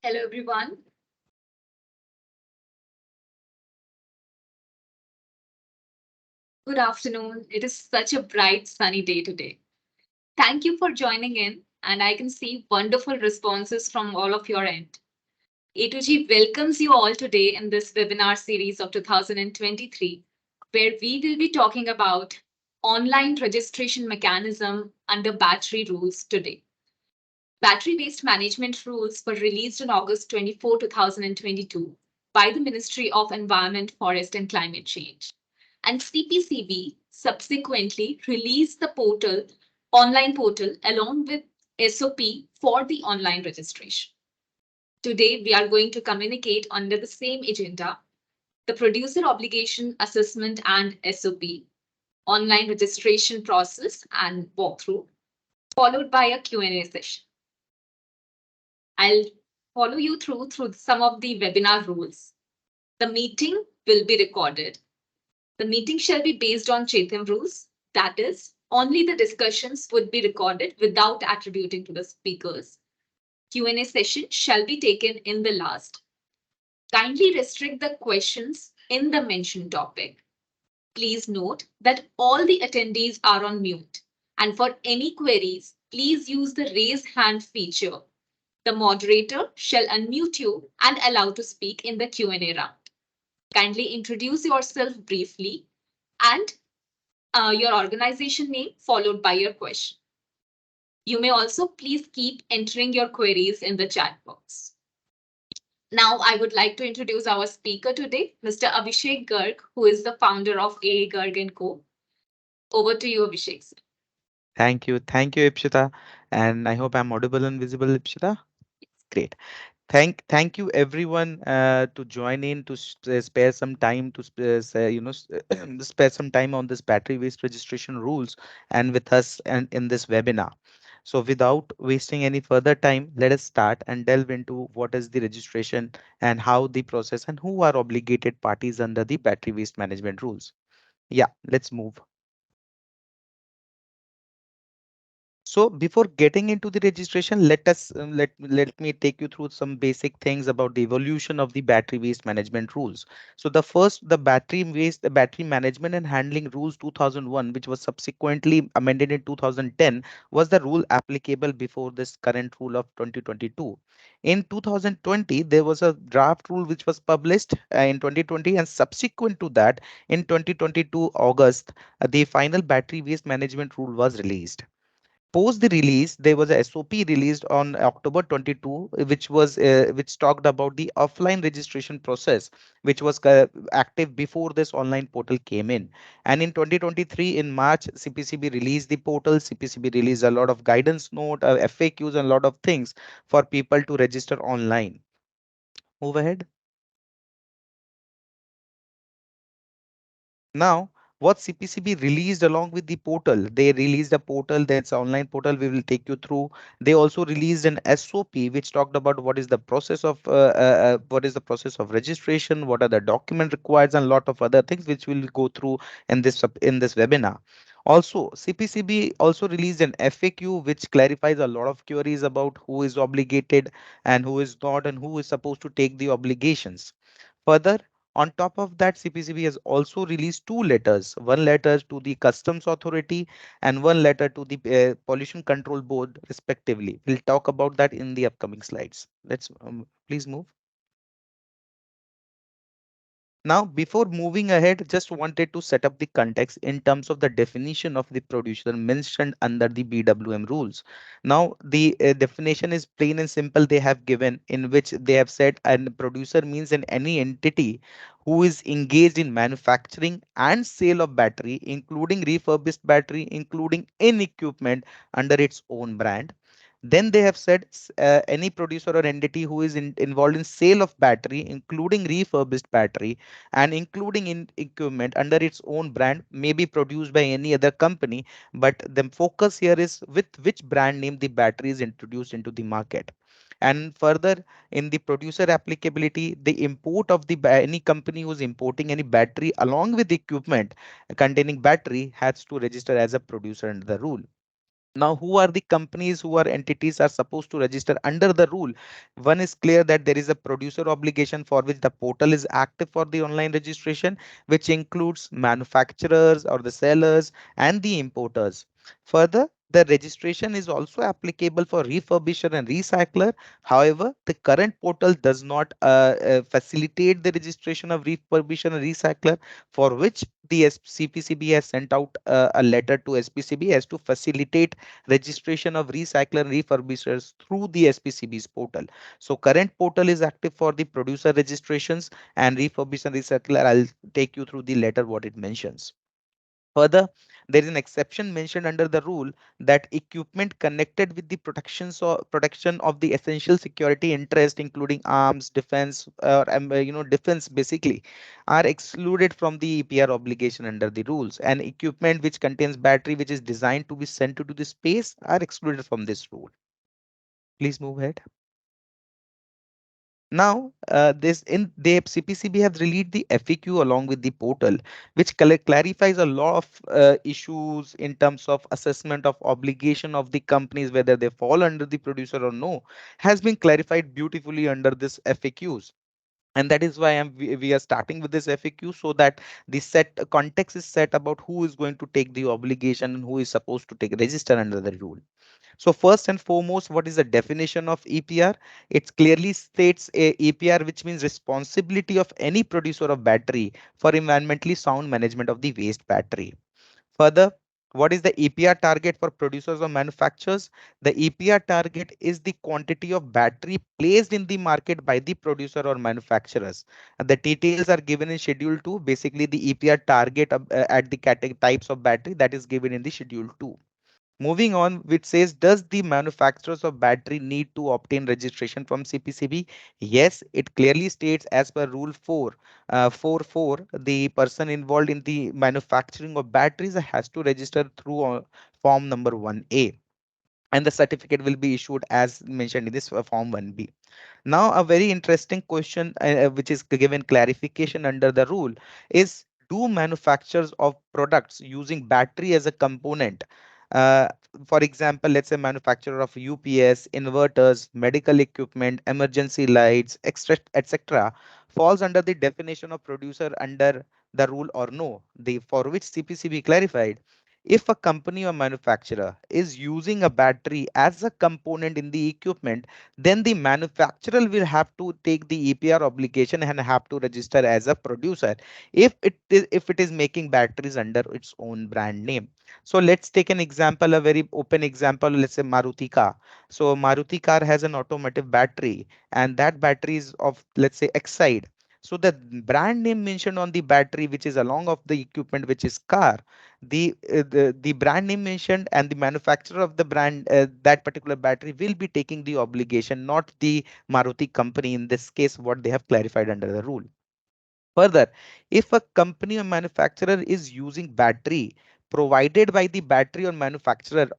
Hello, everyone. Good afternoon. It is such a bright, sunny day today. Thank you for joining in, and I can see wonderful responses from all of your end. A2G welcomes you all today in this webinar series of 2023, where we will be talking about online registration mechanism under battery rules today. Battery waste management rules were released on August 24, 2022 by the Ministry of Environment, Forest and Climate Change. And CPCB subsequently released the online portal along with SOP for the online registration. Today, we are going to communicate under the same agenda, the Producer Obligation Assessment and SOP, online registration process and walkthrough, followed by a Q&A session. I'll follow you through some of the webinar rules. The meeting will be recorded. The meeting shall be based on Chatham rules. That is, only the discussions would be recorded without attributing to the speakers. Q&A session shall be taken in the last. Kindly restrict the questions in the mentioned topic. Please note that all the attendees are on mute. And for any queries, please use the raise hand feature. The moderator shall unmute you and allow to speak in the Q&A round. Kindly introduce yourself briefly and your organization name followed by your question. You may also please keep entering your queries in the chat box. Now, I would like to introduce our speaker today, Mr. Abhishek Garg, who is the founder of AA Garg & Co. Over to you, Abhishek, sir. Thank you, Ipshita. And I hope I'm audible and visible, Ipshita. Great. Thank you everyone to join in to spare some time to spare some time on this battery waste registration rules and with us and in this webinar. So without wasting any further time, let us start and delve into what is the registration and how the process and who are obligated parties under the battery waste management rules. Yeah, let's move. So before getting into the registration, let me take you through some basic things about the evolution of the battery waste management rules. So the battery management and handling rules 2001, which was subsequently amended in 2010, was the rule applicable before this current rule of 2022. In 2020, there was a draft rule which was published in 2020, and subsequent to that, in 2022 August, the final battery waste management rule was released. Post the release, there was a SOP released on October 22, which talked about the offline registration process, which was active before this online portal came in. And in 2023, in March, CPCB released the portal. CPCB released a lot of guidance note, FAQs, and a lot of things for people to register online. Move ahead. Now, what CPCB released along with the portal, they released a portal, that's an online portal we will take you through. They also released an SOP which talked about what is the process of registration, what are the document required, and a lot of other things which we'll go through in this webinar. Also, CPCB also released an FAQ which clarifies a lot of queries about who is obligated and who is not, and who is supposed to take the obligations. Further, on top of that, CPCB has also released two letters, one letter to the Customs Authority and one letter to the Pollution Control Board, respectively. We'll talk about that in the upcoming slides. Let's please move. Now, before moving ahead, just wanted to set up the context in terms of the definition of the producer mentioned under the BWM rules. Now, the definition is plain and simple. They have given in which they have said a producer means an any entity who is engaged in manufacturing and sale of battery, including refurbished battery, including in equipment under its own brand. Then they have said any producer or entity who is involved in sale of battery, including refurbished battery and including in equipment under its own brand, may be produced by any other company. But the focus here is with which brand name the battery is introduced into the market. And further, in the producer applicability, the import of any company who is importing any battery along with equipment containing battery has to register as a producer under the rule. Now, who are the companies, who are entities are supposed to register under the rule? One is clear that there is a producer obligation for which the portal is active for the online registration, which includes manufacturers or the sellers and the importers. Further, the registration is also applicable for refurbisher and recycler. However, the current portal does not facilitate the registration of refurbisher and recycler, for which the CPCB has sent out a letter to SPCB as to facilitate registration of recycler and refurbishers through the SPCB's portal. So current portal is active for the producer registrations and refurbish and recycler. I'll take you through the letter what it mentions. Further, there is an exception mentioned under the rule that equipment connected with the protection of the essential security interest, including arms, defense, or defense basically, are excluded from the EPR obligation under the rules. And equipment which contains battery which is designed to be sent to the space are excluded from this rule. Please move ahead. Now, this in the CPCB have released the FAQ along with the portal, which clarifies a lot of issues in terms of assessment of obligation of the companies, whether they fall under the producer or no, has been clarified beautifully under this FAQs. And that is why we are starting with this FAQ, so that the set context is set about who is going to take the obligation and who is supposed to take register under the rule. So first and foremost, what is the definition of EPR? It clearly states a EPR, which means responsibility of any producer of battery for environmentally sound management of the waste battery. Further, what is the EPR target for producers or manufacturers? The EPR target is the quantity of battery placed in the market by the producer or manufacturers. And the details are given in Schedule 2. Basically, the EPR target at the types of battery that is given in the Schedule 2. Moving on, which says, does the manufacturers of battery need to obtain registration from CPCB? Yes, it clearly states as per Rule 4, 4.4, the person involved in the manufacturing of batteries has to register through form number 1A, and the certificate will be issued as mentioned in this form 1B. Now, a very interesting question which is given clarification under the rule is, do manufacturers of products using battery as a component, uh, for example, let's say manufacturer of UPS, inverters, medical equipment, emergency lights, etc., falls under the definition of producer under the rule or no? The for which CPCB clarified, if a company or manufacturer is using a battery as a component in the equipment, then the manufacturer will have to take the EPR obligation and have to register as a producer if it is making batteries under its own brand name. So let's take an example, a very open example. Let's say Maruti car. So Maruti car has an automotive battery, and that battery is of, let's say, Exide. So the brand name mentioned on the battery, which is along of the equipment, which is car, the brand name mentioned and the manufacturer of the brand, that particular battery, will be taking the obligation, not the Maruti company in this case, what they have clarified under the rule. Further, if a company or manufacturer is using battery provided by the battery or manufacturer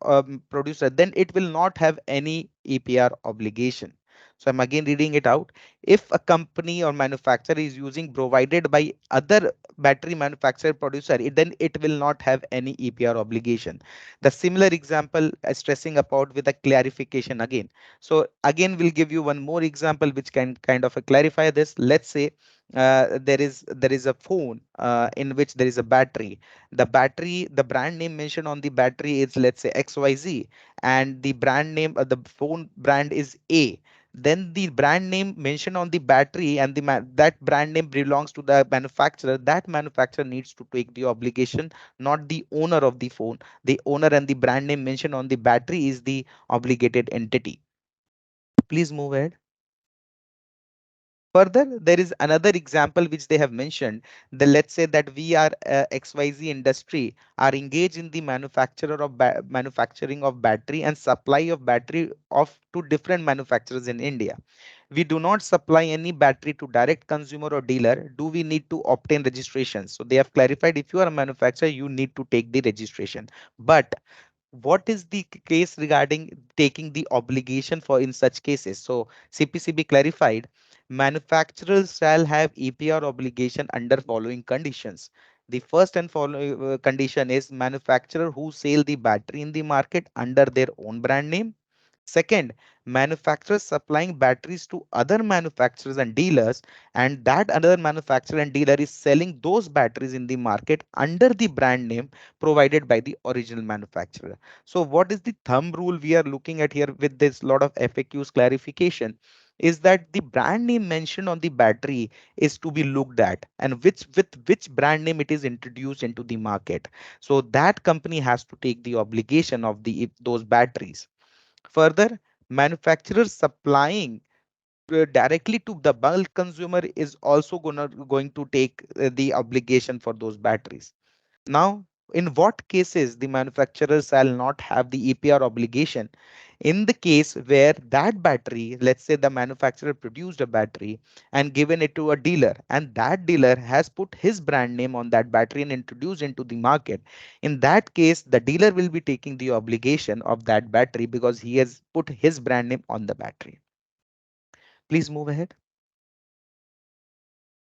producer, then it will not have any EPR obligation. So I'm again reading it out. If a company or manufacturer is using provided by other battery manufacturer producer, then it will not have any EPR obligation. The similar example stressing about with a clarification again. So again, we'll give you one more example which can kind of clarify this. Let's say there is a phone in which there is a battery. The brand name mentioned on the battery is, let's say, XYZ, and the brand name, the phone brand is A. Then the brand name mentioned on the battery and that brand name belongs to the manufacturer. That manufacturer needs to take the obligation, not the owner of the phone. The owner and the brand name mentioned on the battery is the obligated entity. Please move ahead. Further, there is another example which they have mentioned. Let's say that we are XYZ industry are engaged in the manufacturing of battery and supply of battery of to different manufacturers in India. We do not supply any battery to direct consumer or dealer. Do we need to obtain registration? So they have clarified, if you are a manufacturer, you need to take the registration. But what is the case regarding taking the obligation for in such cases? So CPCB clarified, manufacturers shall have EPR obligation under following conditions. The first and following condition is manufacturer who sell the battery in the market under their own brand name. Second, manufacturers supplying batteries to other manufacturers and dealers, and that other manufacturer and dealer is selling those batteries in the market under the brand name provided by the original manufacturer. So, what is the thumb rule we are looking at here with this lot of FAQs clarification? Is that the brand name mentioned on the battery is to be looked at, and which brand name it is introduced into the market. So that company has to take the obligation of the those batteries. Further, manufacturers supplying directly to the bulk consumer is also going to take the obligation for those batteries. Now, in what cases the manufacturer shall not have the EPR obligation? In the case where that battery, let's say the manufacturer produced a battery and given it to a dealer, and that dealer has put his brand name on that battery and introduced into the market. In that case, the dealer will be taking the obligation of that battery because he has put his brand name on the battery. Please move ahead.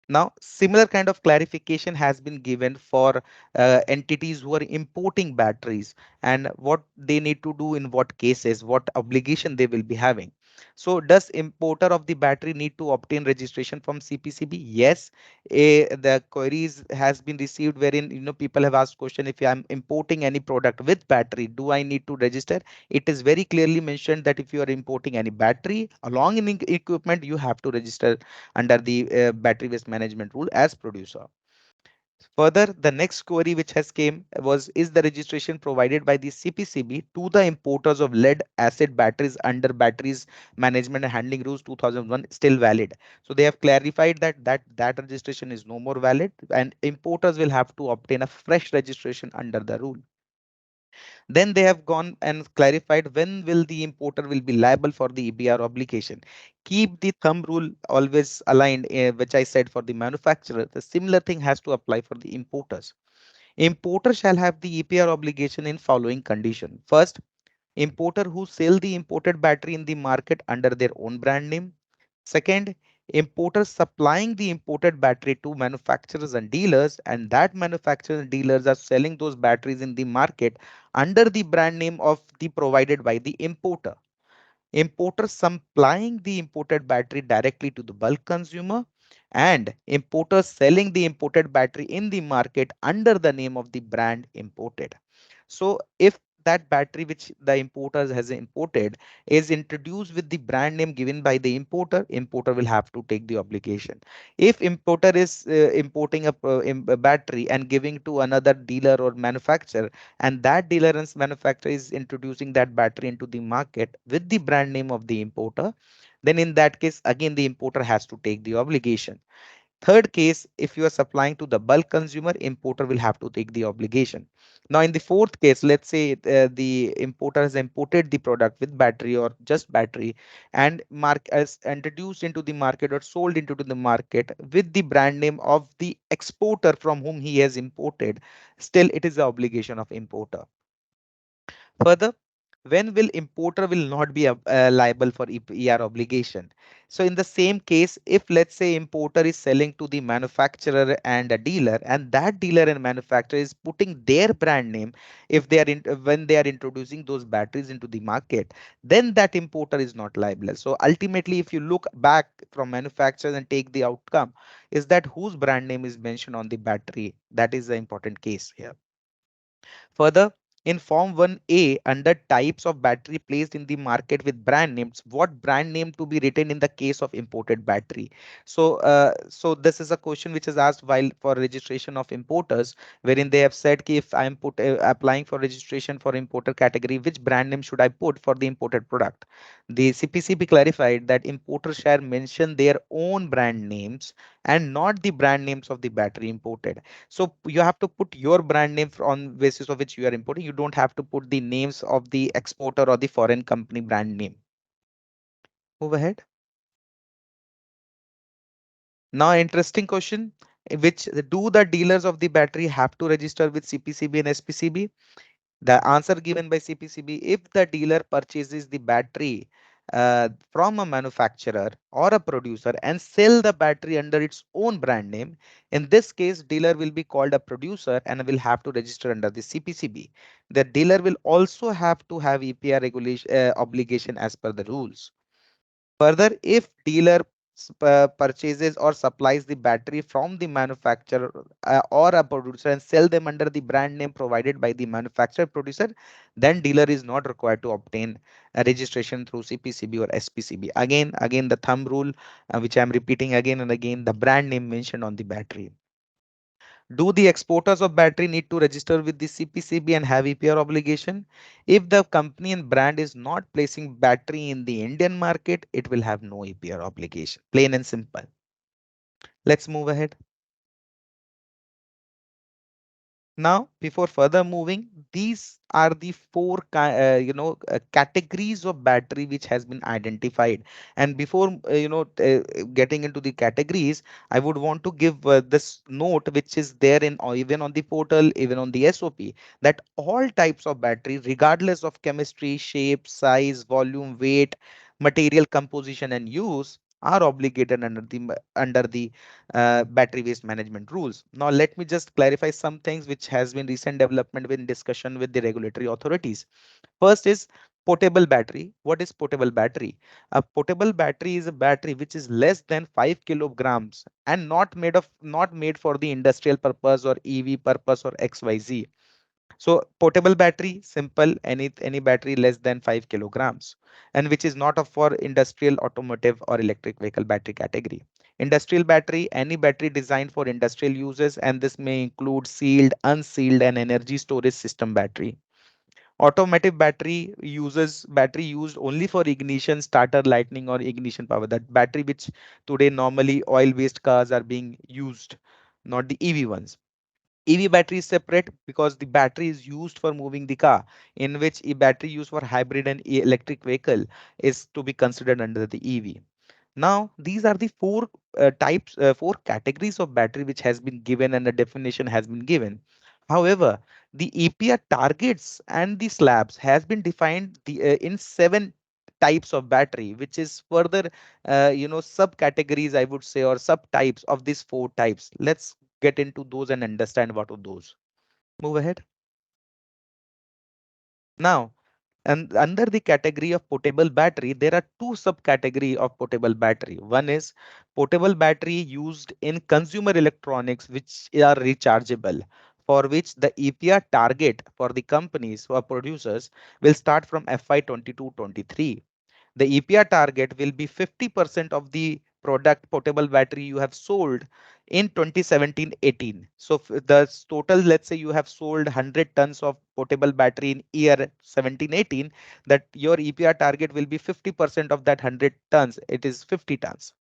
Now, similar kind of clarification has been given for entities who are importing batteries and what they need to do in what cases, what obligation they will be having. So, does importer of the battery need to obtain registration from CPCB? Yes. The queries has been received wherein people have asked question, if I am importing any product with battery, do I need to register? It is very clearly mentioned that if you are importing any battery along in equipment, you have to register under the battery waste management rule as producer. Further, the next query which has came was, is the registration provided by the CPCB to the importers of lead acid batteries under batteries management and handling rules 2001 still valid? So they have clarified that registration is no more valid and importers will have to obtain a fresh registration under the rule. Then they have gone and clarified when will the importer will be liable for the EPR obligation. Keep the thumb rule always aligned, which I said for the manufacturer. The similar thing has to apply for the importers. Importer shall have the EPR obligation in following condition. First, importer who sell the imported battery in the market under their own brand name. Second, importers supplying the imported battery to manufacturers and dealers, and that manufacturers and dealers are selling those batteries in the market under the brand name of the provided by the importer. Importer supplying the imported battery directly to the bulk consumer, and importers selling the imported battery in the market under the name of the brand imported. So if that battery which the importer has imported is introduced with the brand name given by the importer, importer will have to take the obligation. If importer is importing a battery and giving to another dealer or manufacturer, and that dealer and manufacturer is introducing that battery into the market with the brand name of the importer, then in that case, again, the importer has to take the obligation. Third case, if you are supplying to the bulk consumer, importer will have to take the obligation. Now, in the fourth case, let's say the importer has imported the product with battery or just battery and mark as introduced into the market or sold into the market with the brand name of the exporter from whom he has imported, still it is the obligation of importer. Further, when will importer will not be liable for EPR obligation? So in the same case, if let's say importer is selling to the manufacturer and a dealer, and that dealer and manufacturer is putting their brand name, if they are when they are introducing those batteries into the market, then that importer is not liable. So ultimately, if you look back from manufacturers and take the outcome, is that whose brand name is mentioned on the battery? That is the important case here. Further, in Form 1A, under types of battery placed in the market with brand names, what brand name to be written in the case of imported battery? So this is a question which is asked while for registration of importers, wherein they have said, ki if I am applying for registration for importer category, which brand name should I put for the imported product? The CPCB clarified that importers shall mention their own brand names and not the brand names of the battery imported. So you have to put your brand name on basis of which you are importing. You don't have to put the names of the exporter or the foreign company brand name. Move ahead. Now, interesting question. Which do the dealers of the battery have to register with CPCB and SPCB? The answer given by CPCB, if the dealer purchases the battery from a manufacturer or a producer and sell the battery under its own brand name. In this case, dealer will be called a producer and will have to register under the CPCB. The dealer will also have to have EPR regulation obligation as per the rules. Further, if dealer purchases or supplies the battery from the manufacturer or a producer and sell them under the brand name provided by the manufacturer producer, then dealer is not required to obtain a registration through CPCB or SPCB. Again, the thumb rule, which I am repeating again and again, the brand name mentioned on the battery. Do the exporters of battery need to register with the CPCB and have EPR obligation? If the company and brand is not placing battery in the Indian market, it will have no EPR obligation. Plain and simple. Let's move ahead. Now, before further moving, these are the four categories of battery which has been identified. And before getting into the categories, I would want to give this note which is there in even on the portal, even on the SOP, that all types of battery, regardless of chemistry, shape, size, volume, weight, material composition, and use, are obligated under the battery waste management rules. Now, let me just clarify some things which has been recent development in discussion with the regulatory authorities. First is portable battery. What is portable battery? A portable battery is a battery which is less than 5 kilograms and not made for the industrial purpose or EV purpose or XYZ. So portable battery, simple, any battery less than 5 kilograms, and which is not for industrial, automotive, or electric vehicle battery category. Industrial battery, any battery designed for industrial uses, and this may include sealed, unsealed, and energy storage system battery. Automotive battery uses battery used only for ignition, starter, lightning, or ignition power. That battery which today normally oil-based cars are being used, not the EV ones. EV battery is separate because the battery is used for moving the car, in which a battery used for hybrid and electric vehicle is to be considered under the EV. Now, these are the four categories of battery which has been given and the definition has been given. However, the EPR targets and the slabs has been defined in seven types of battery, which is further, subcategories, I would say, or subtypes of these four types. Let's get into those and understand what are those. Move ahead. Now, and under the category of portable battery, there are two subcategory of portable battery. One is portable battery used in consumer electronics, which are rechargeable, for which the EPR target for the companies or producers will start from FY 22-23. The EPR target will be 50% of the product portable battery you have sold in 2017-18. So the total, let's say you have sold 100 tons of portable battery in year 17-18, that your EPR target will be 50% of that 100 tons. It is 50 tons.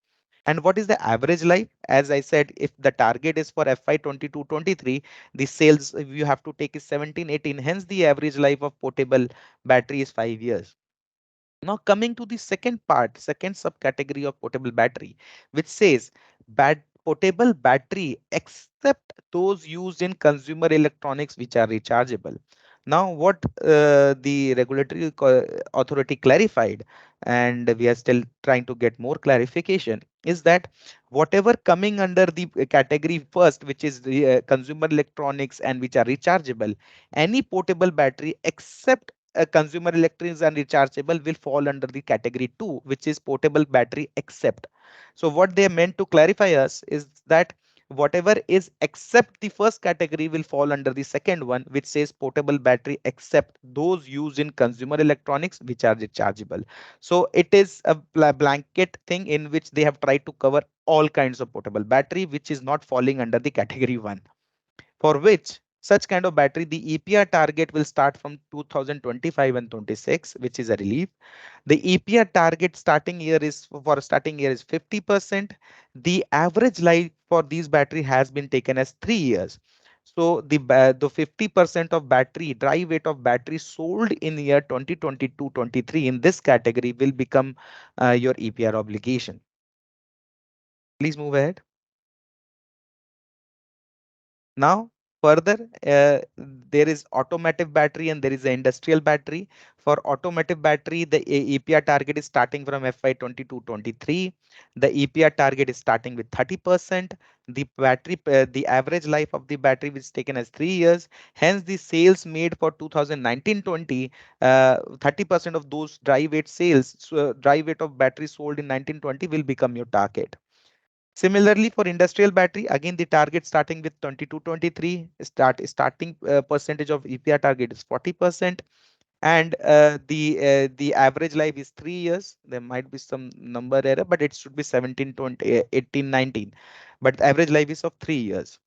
And what is the average life? As I said, if the target is for FY 22-23, the sales you have to take is 17-18. Hence, the average life of portable battery is 5 years. Now coming to the second part, second subcategory of portable battery, which says portable battery except those used in consumer electronics which are rechargeable. Now what the regulatory authority clarified, and we are still trying to get more clarification, is that whatever coming under the category first, which is the consumer electronics and which are rechargeable, any portable battery except consumer electronics and rechargeable will fall under the category 2, which is portable battery except. So what they meant to clarify us is that whatever is except the first category will fall under the second one, which says portable battery except those used in consumer electronics which are rechargeable. So it is a blanket thing in which they have tried to cover all kinds of portable battery which is not falling under the category 1, for which such kind of battery, the EPR target will start from 2025 and 26, which is a relief. The EPR target starting year is 50%. The average life for these battery has been taken as 3 years. So the 50% of battery, dry weight of battery sold in year 2022-23 in this category will become your EPR obligation. Please move ahead. Now, Further, there is automotive battery and there is an industrial battery. For automotive battery, the EPR target is starting from FY 22-23. The EPR target is starting with 30%. The battery, the average life of the battery is taken as 3 years. Hence, the sales made for 2019-20, 30% of those dry weight sales, so dry weight of battery sold in 1920 will become your target. Similarly, for industrial battery, again the target starting with 22-23, starting percentage of EPR target is 40%, and the average life is 3 years. There might be some number error, but it should be 17, 20, 18, 19. But the average life is of 3 years.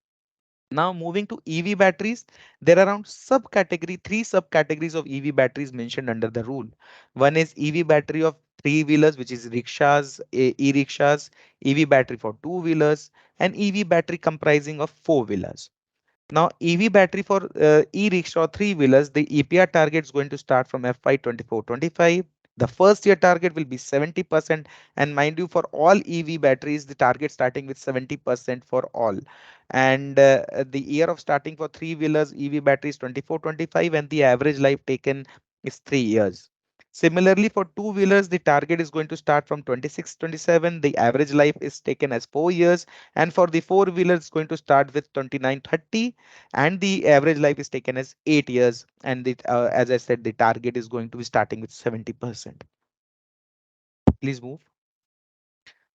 Now moving to EV batteries, there are around three subcategories of EV batteries mentioned under the rule. One is EV battery of three-wheelers, which is rickshaws, e-rickshaws, EV battery for two-wheelers, and EV battery comprising of four-wheelers. Now, EV battery for e-rickshaw three-wheelers, the EPR target is going to start from FY 24-25. The first year target will be 70%. And mind you, for all EV batteries, the target starting with 70% for all. And the year of starting for three-wheelers, EV batteries 24-25, and the average life taken is 3 years. Similarly, for two-wheelers, the target is going to start from 26-27. The average life is taken as 4 years. And for the four-wheeler, it's going to start with 29-30, and the average life is taken as 8 years. And as I said, the target is going to be starting with 70%. Please move.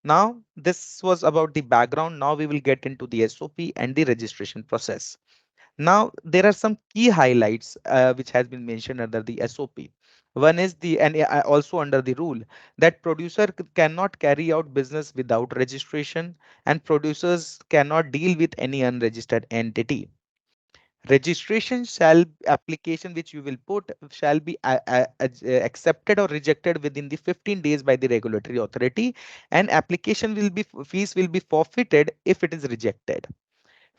Now, this was about the background. Now we will get into the SOP and the registration process. Now, there are some key highlights which has been mentioned under the SOP. One is and also under the rule that producer cannot carry out business without registration, and producers cannot deal with any unregistered entity. Registration shall application which you will put shall be accepted or rejected within the 15 days by the regulatory authority, and application will be fees will be forfeited if it is rejected.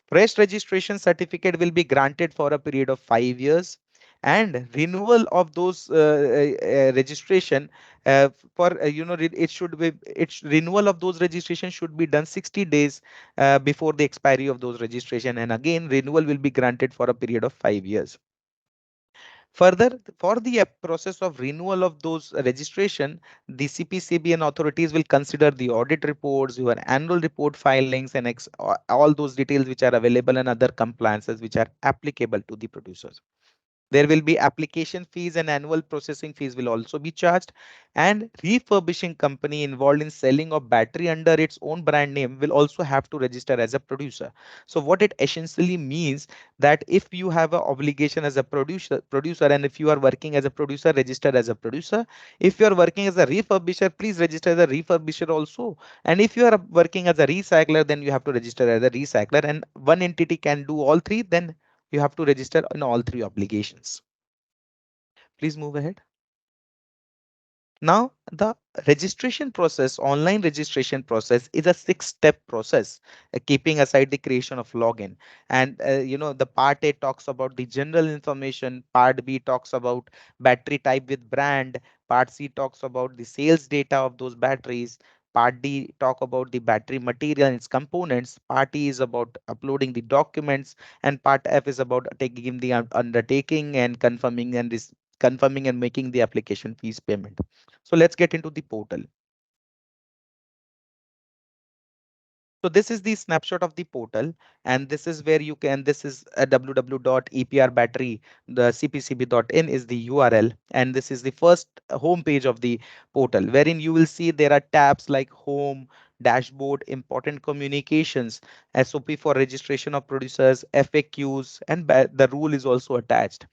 Fresh registration certificate will be granted for a period of 5 years, and renewal of those registration for it should be renewal of those registration should be done 60 days before the expiry of those registration, and again renewal will be granted for a period of 5 years. Further, for the process of renewal of those registration, the CPCB and authorities will consider the audit reports, your annual report filings, and all those details which are available and other compliances which are applicable to the producers. There will be application fees and annual processing fees will also be charged. And refurbishing company involved in selling of battery under its own brand name will also have to register as a producer. So what it essentially means that if you have an obligation as a producer, and if you are working as a producer, register as a producer. If you are working as a refurbisher, please register as a refurbisher also. And if you are working as a recycler, then you have to register as a recycler. And one entity can do all three, then you have to register in all three obligations. Please move ahead. Now, the registration process, online registration process, is a six-step process, keeping aside the creation of login. And the part A talks about the general information, part B talks about battery type with brand, part C talks about the sales data of those batteries, part D talk about the battery material and its components, part E is about uploading the documents, and part F is about taking the undertaking and confirming and making the application fees payment. So let's get into the portal. So this is the snapshot of the portal, and this is where you can, this is a www.epr the cpcb.in is the URL, and this is the first home page of the portal, wherein you will see there are tabs like home, dashboard, important communications, SOP for registration of producers, FAQs, and the rule is also attached.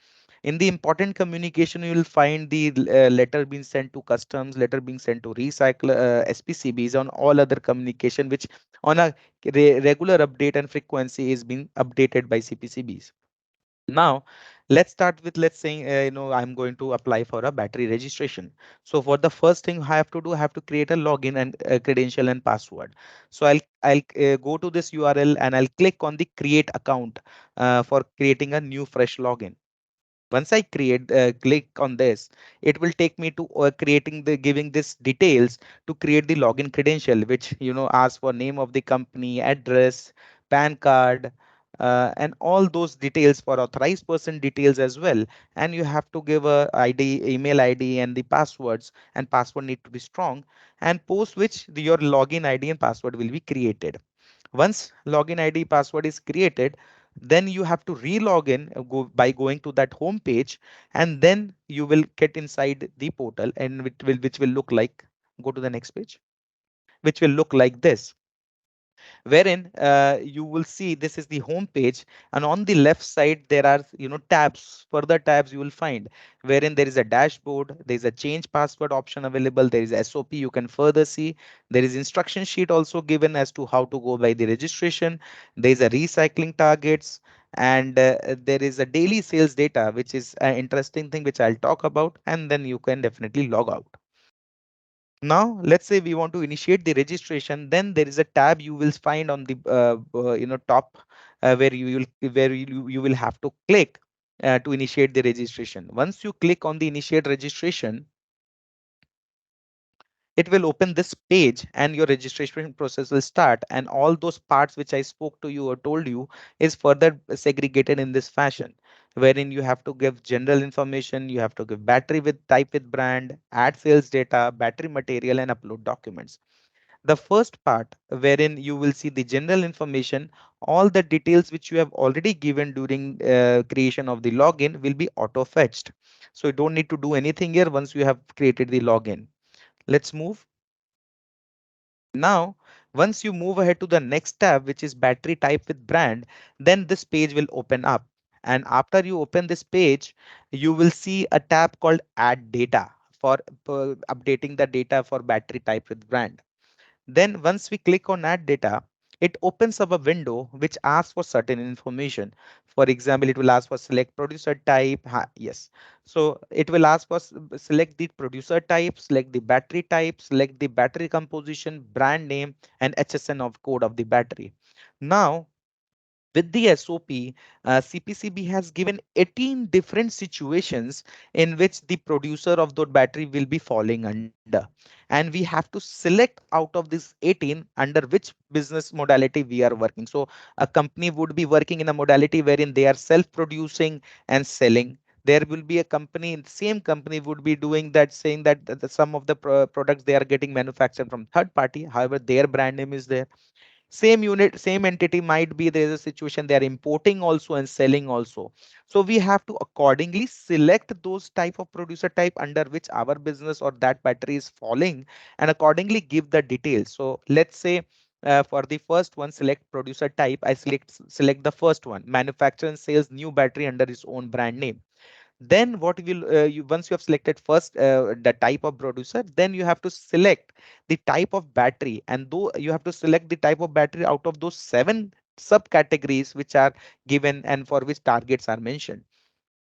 In the important communication, you will find the letter being sent to customs, letter being sent to recycle SPCBs, on all other communication which on a regular update and frequency is being updated by CPCBs. Now, let's start with, let's say, I'm going to apply for a battery registration. So for the first thing I have to do, I have to create a login and credential and password. So I'll go to this URL and I'll click on the create account for creating a new fresh login. Once I click on this, it will take me to giving this details to create the login credential, which asks for name of the company, address, PAN card, and all those details for authorized person details as well. And you have to give a ID, email ID, and the passwords, and password need to be strong. And post which your login ID and password will be created. Once login ID password is created, then you have to re-log in by going to that home page, and then you will get inside the portal, and which will look like, go to the next page, which will look like this, wherein you will see this is the home page, and on the left side there are tabs, further tabs you will find, wherein there is a dashboard, there is a change password option available, there is SOP you can further see, there is instruction sheet also given as to how to go by the registration, there is a recycling targets, and there is a daily sales data, which is an interesting thing which I'll talk about, and then you can definitely log out. Now, let's say we want to initiate the registration, then there is a tab you will find on the top, where you will have to click to initiate the registration. Once you click on the initiate registration, it will open this page and your registration process will start, and all those parts which I spoke to you or told you is further segregated in this fashion, wherein you have to give general information, you have to give battery with type with brand, add sales data, battery material, and upload documents. The first part, wherein you will see the general information, all the details which you have already given during creation of the login will be auto fetched, so you don't need to do anything here once you have created the login. Let's move. Now, once you move ahead to the next tab, which is battery type with brand, then this page will open up. And after you open this page, you will see a tab called add data for updating the data for battery type with brand. Then once we click on add data, it opens up a window which asks for certain information. For example, it will ask for select producer type. Yes. So it will ask for select the producer type, select the battery type, select the battery composition, brand name, and HSN of code of the battery. Now, with the SOP, CPCB has given 18 different situations in which the producer of the battery will be falling under. And we have to select out of this 18 under which business modality we are working. So a company would be working in a modality wherein they are self-producing and selling. There will be a company, same company would be doing that, saying that some of the products they are getting manufactured from third party. However, their brand name is there. Same unit, same entity, might be there is a situation they are importing also and selling also. So we have to accordingly select those type of producer type under which our business or that battery is falling, and accordingly give the details. So let's say for the first one, select producer type, I select the first one, manufacturer and sales new battery under his own brand name. Then what will you, once you have selected first the type of producer, then you have to select the type of battery, and though you have to select the type of battery out of those 7 subcategories which are given and for which targets are mentioned.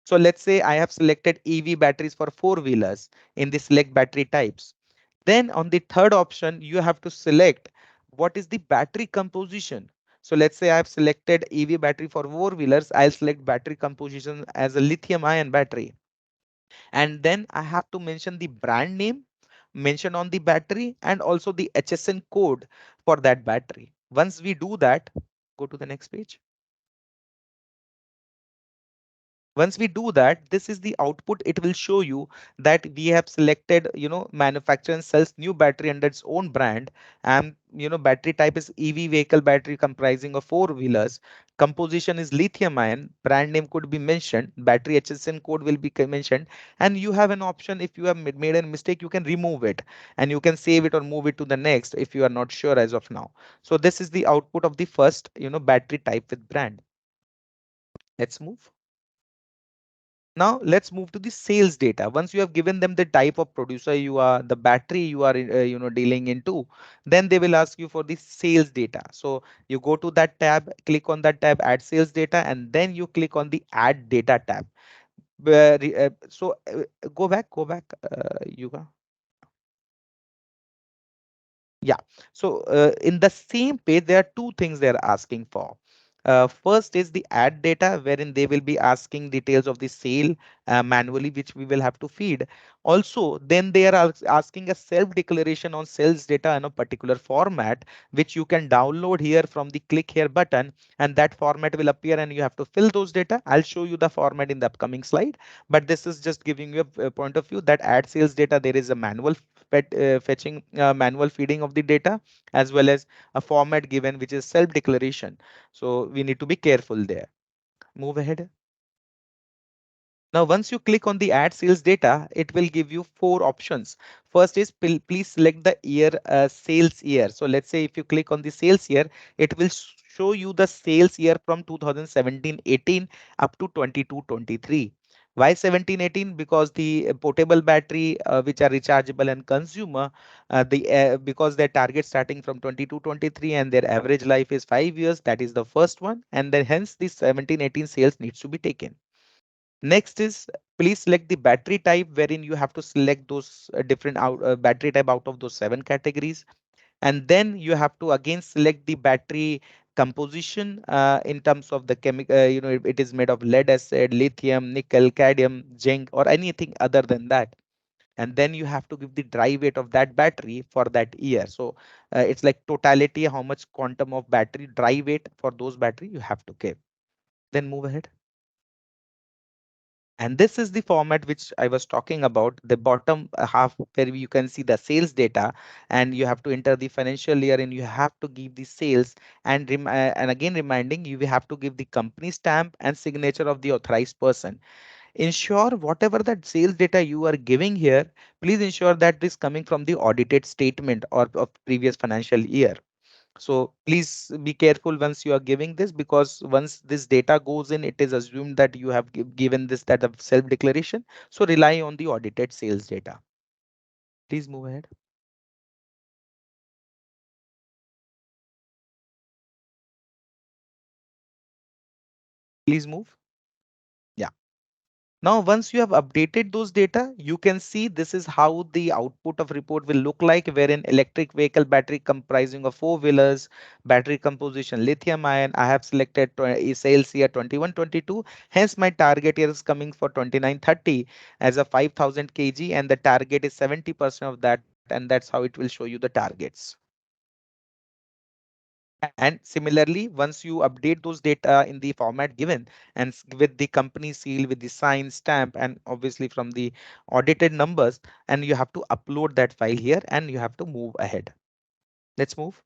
So let's say I have selected EV batteries for four-wheelers in the select battery types. Then on the third option, you have to select what is the battery composition. So let's say I have selected EV battery for four-wheelers. I'll select battery composition as a lithium ion battery. And then I have to mention the brand name, mention on the battery, and also the HSN code for that battery. Once we do that, go to the next page. Once we do that, this is the output. It will show you that we have selected, manufacturer and sells new battery under its own brand. And, battery type is EV vehicle battery comprising of four-wheelers. Composition is lithium ion. Brand name could be mentioned. Battery HSN code will be mentioned. And you have an option. If you have made a mistake, you can remove it and you can save it or move it to the next if you are not sure as of now. So this is the output of the first, battery type with brand. Let's move. Now let's move to the sales data. Once you have given them the type of producer you are, the battery you are, dealing into, then they will ask you for the sales data. So you go to that tab, click on that tab, add sales data, and then you click on the add data tab. Go back, Yuga. Yeah. So in the same page, there are two things they're asking for. First is the add data, wherein they will be asking details of the sale manually, which we will have to feed. Also, then they are asking a self declaration on sales data in a particular format, which you can download here from the click here button, and that format will appear and you have to fill those data. I'll show you the format in the upcoming slide, but this is just giving you a point of view that add sales data, there is a manual fetching, manual feeding of the data, as well as a format given which is self declaration. So we need to be careful there. Move ahead. Now, once you click on the add sales data, it will give you four options. First is please select the year, sales year. So let's say if you click on the sales year, it will show you the sales year from 2017-18 up to 22-23. Why 17-18? Because the portable battery, which are rechargeable and consumer, because their target starting from 22-23 and their average life is 5 years. That is the first one, and then hence the 17-18 sales needs to be taken. Next is please select the battery type, wherein you have to select those different battery type out of those seven categories. And then you have to again select the battery composition in terms of the chemical, it is made of lead acid, lithium, nickel, cadmium, zinc, or anything other than that. And then you have to give the dry weight of that battery for that year. So it's like totality, how much quantum of battery dry weight for those battery you have to give. Then move ahead. And this is the format which I was talking about, the bottom half where you can see the sales data, and you have to enter the financial year and you have to give the sales, and and again reminding you, we have to give the company stamp and signature of the authorized person. Ensure whatever that sales data you are giving here, please ensure that is coming from the audited statement or of previous financial year. So please be careful once you are giving this, because once this data goes in, it is assumed that you have given this that of self declaration. So rely on the audited sales data. Please move ahead. Please move. Yeah. Now, once you have updated those data, you can see this is how the output of report will look like, wherein electric vehicle battery comprising of four-wheelers, battery composition lithium ion. I have selected sales year 21-22. Hence, my target here is coming for 29-30 as a 5,000 kg, and the target is 70% of that, and that's how it will show you the targets. And similarly, once you update those data in the format given and with the company seal, with the sign, stamp, and obviously from the audited numbers, and you have to upload that file here and you have to move ahead. Let's move.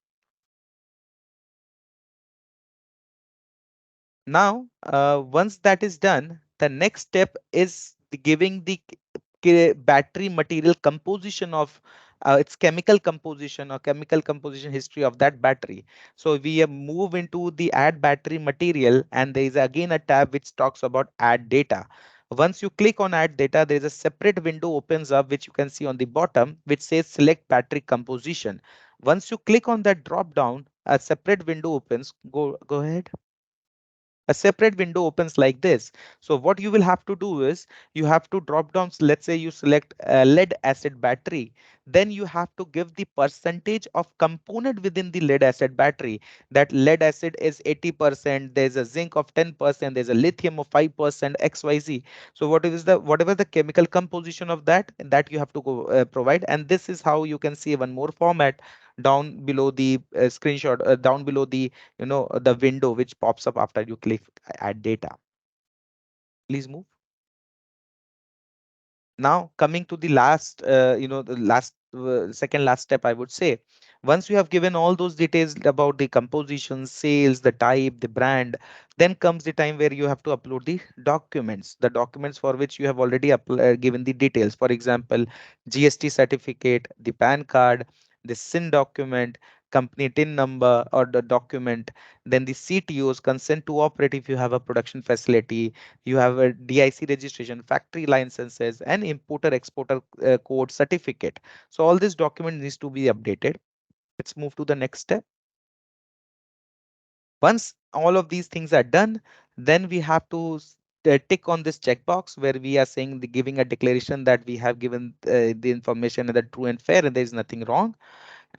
Now, once that is done, the next step is giving the battery material composition of its chemical composition or chemical composition history of that battery. So we have move into the add battery material, and there is again a tab which talks about add data. Once you click on add data, there is a separate window opens up, which you can see on the bottom, which says select battery composition. Once you click on that drop down, a separate window opens. Go ahead. A separate window opens like this. So what you will have to do is you have to drop down. Let's say you select lead acid battery, then you have to give the percentage of component within the lead acid battery. That lead acid is 80%, there's a zinc of 10%, there's a lithium of 5%, XYZ. So what is the whatever the chemical composition of that you have to go provide. And this is how you can see one more format down below the screenshot, down below the the window which pops up after you click add data. Please move. Now coming to the last, the last second last step, I would say. Once you have given all those details about the composition, sales, the type, the brand, then comes the time where you have to upload the documents for which you have already given the details. For example, GST certificate, the PAN card, the SIN document, company tin number or the document, then the CTOs, consent to operate if you have a production facility, you have a DIC registration, factory licenses, and importer exporter code certificate. So all this document needs to be updated. Let's move to the next step. Once all of these things are done, then we have to tick on this checkbox where we are saying giving a declaration that we have given the information that true and fair and there is nothing wrong.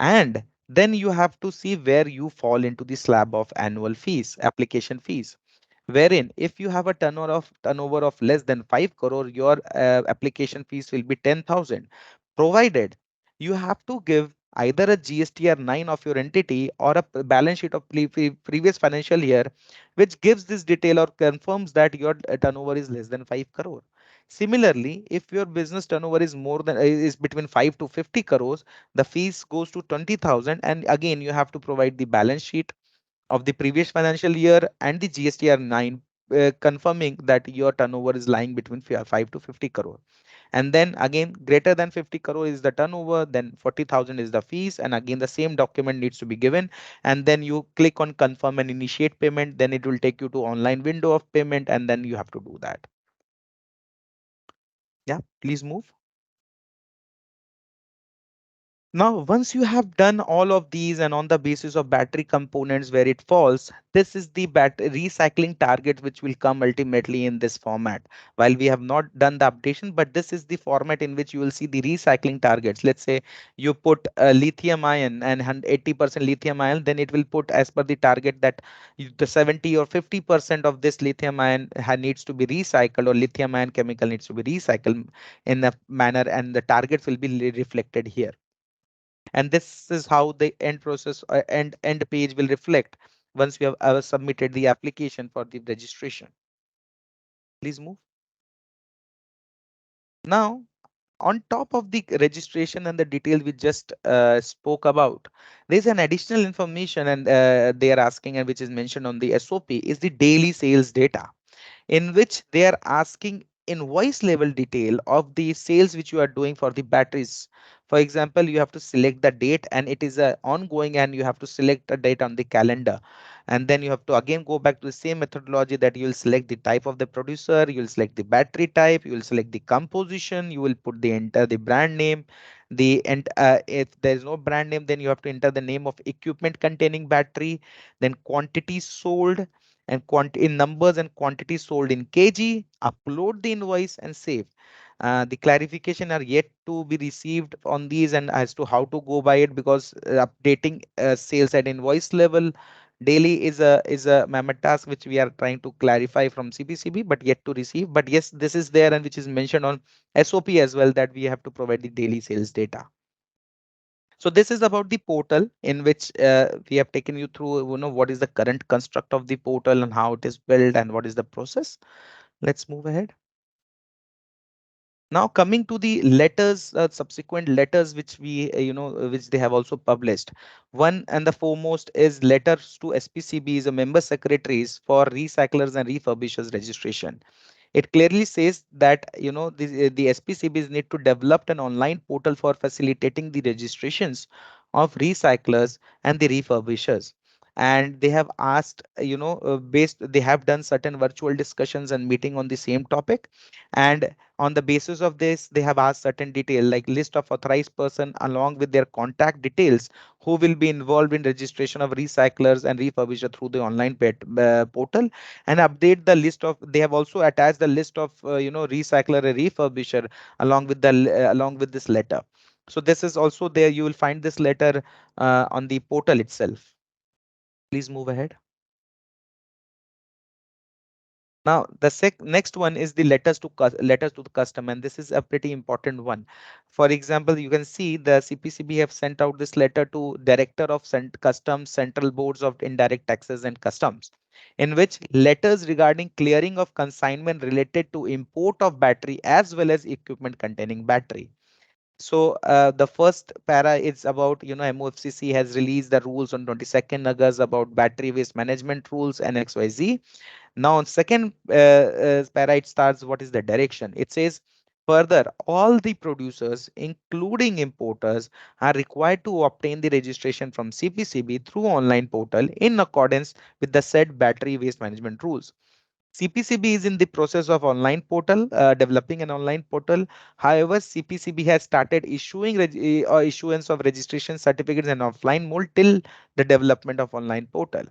And Then you have to see where you fall into the slab of annual fees, application fees, wherein if you have a turnover of less than 5 crore, your application fees will be 10,000, provided you have to give either a GSTR 9 of your entity or a balance sheet of previous financial year, which gives this detail or confirms that your turnover is less than 5 crore. Similarly, if your business turnover is more than is between 5 to 50 crores, the fees goes to 20,000, and again you have to provide the balance sheet of the previous financial year and the GSTR 9, confirming that your turnover is lying between 5 to 50 crore. And then again, greater than 50 crore is the turnover, then 40,000 is the fees, and again the same document needs to be given. And then you click on confirm and initiate payment, then it will take you to online window of payment, and then you have to do that. Yeah, please move. Now, once you have done all of these and on the basis of battery components where it falls, this is the recycling target which will come ultimately in this format. While we have not done the updation, but this is the format in which you will see the recycling targets. Let's say you put lithium ion and 80% lithium ion, then it will put as per the target that the 70 or 50% of this lithium ion needs to be recycled, or lithium ion chemical needs to be recycled in a manner, and the targets will be reflected here. And this is how the end process end page will reflect once we have submitted the application for the registration. Please move. Now, on top of the registration and the detail we just spoke about, there's an additional information, and they are asking, and which is mentioned on the SOP, is the daily sales data, in which they are asking invoice level detail of the sales which you are doing for the batteries. For example, you have to select the date, and it is ongoing, and you have to select a date on the calendar. And then you have to again go back to the same methodology, that you will select the type of the producer, you will select the battery type, you will select the composition, you will put the enter the brand name, if there is no brand name, then you have to enter the name of equipment containing battery, then quantity sold, and in numbers and quantity sold in kg, upload the invoice and save. The clarification are yet to be received on these and as to how to go by it, because updating sales at invoice level daily is a mammoth task which we are trying to clarify from CPCB, but yet to receive. But yes, this is there, and which is mentioned on SOP as well, that we have to provide the daily sales data. So this is about the portal, in which we have taken you through, what is the current construct of the portal and how it is built and what is the process. Let's move ahead. Now coming to the letters, subsequent letters which which they have also published. One and the foremost is letters to SPCBs, member secretaries, for recyclers and refurbishers registration. It clearly says that the SPCBs need to develop an online portal for facilitating the registrations of recyclers and the refurbishers. And they have asked, they have done certain virtual discussions and meeting on the same topic. And on the basis of this, they have asked certain detail like list of authorized person along with their contact details who will be involved in registration of recyclers and refurbisher through the online portal, and update the list of. They have also attached the list of recycler and refurbisher along with along with this letter. So this is also there. You will find this letter on the portal itself. Please move ahead. Now, the next one is the letters to the customer, and this is a pretty important one. For example, you can see the CPCB have sent out this letter to Director of Customs, Central Boards of Indirect Taxes and Customs, in which letters regarding clearing of consignment related to import of battery as well as equipment containing battery. So the first para is about, MOFCC has released the rules on 22nd August about battery waste management rules and XYZ. Now, on second para, it starts what is the direction. It says, further, all the producers, including importers, are required to obtain the registration from CPCB through online portal in accordance with the said battery waste management rules. CPCB is in the process of online portal, developing an online portal. However, CPCB has started issuing issuance of registration certificates in offline mode till the development of online portal.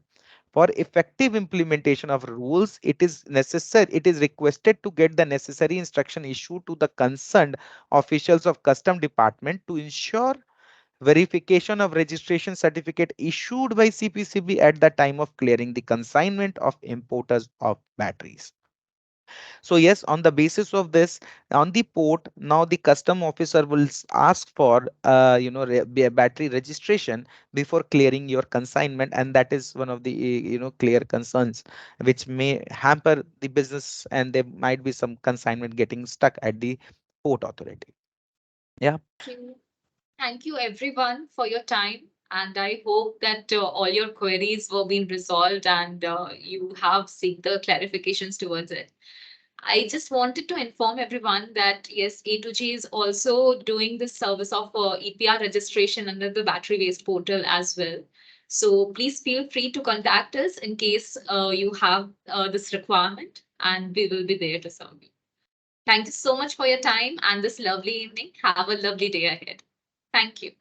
For effective implementation of rules, it is requested to get the necessary instruction issued to the concerned officials of custom department to ensure verification of registration certificate issued by CPCB at the time of clearing the consignment of importers of batteries. So yes, on the basis of this, on the port, now the custom officer will ask for battery registration before clearing your consignment, and that is one of the clear concerns which may hamper the business, and there might be some consignment getting stuck at the port authority. Yeah. Thank you. Thank you everyone for your time. And I hope that all your queries were being resolved and you have seek the clarifications towards it. I just wanted to inform everyone that yes, A2G is also doing the service of EPR registration under the battery waste portal as well. So please feel free to contact us in case you have this requirement, and we will be there to serve you. Thank you so much for your time and this lovely evening. Have a lovely day ahead. Thank you.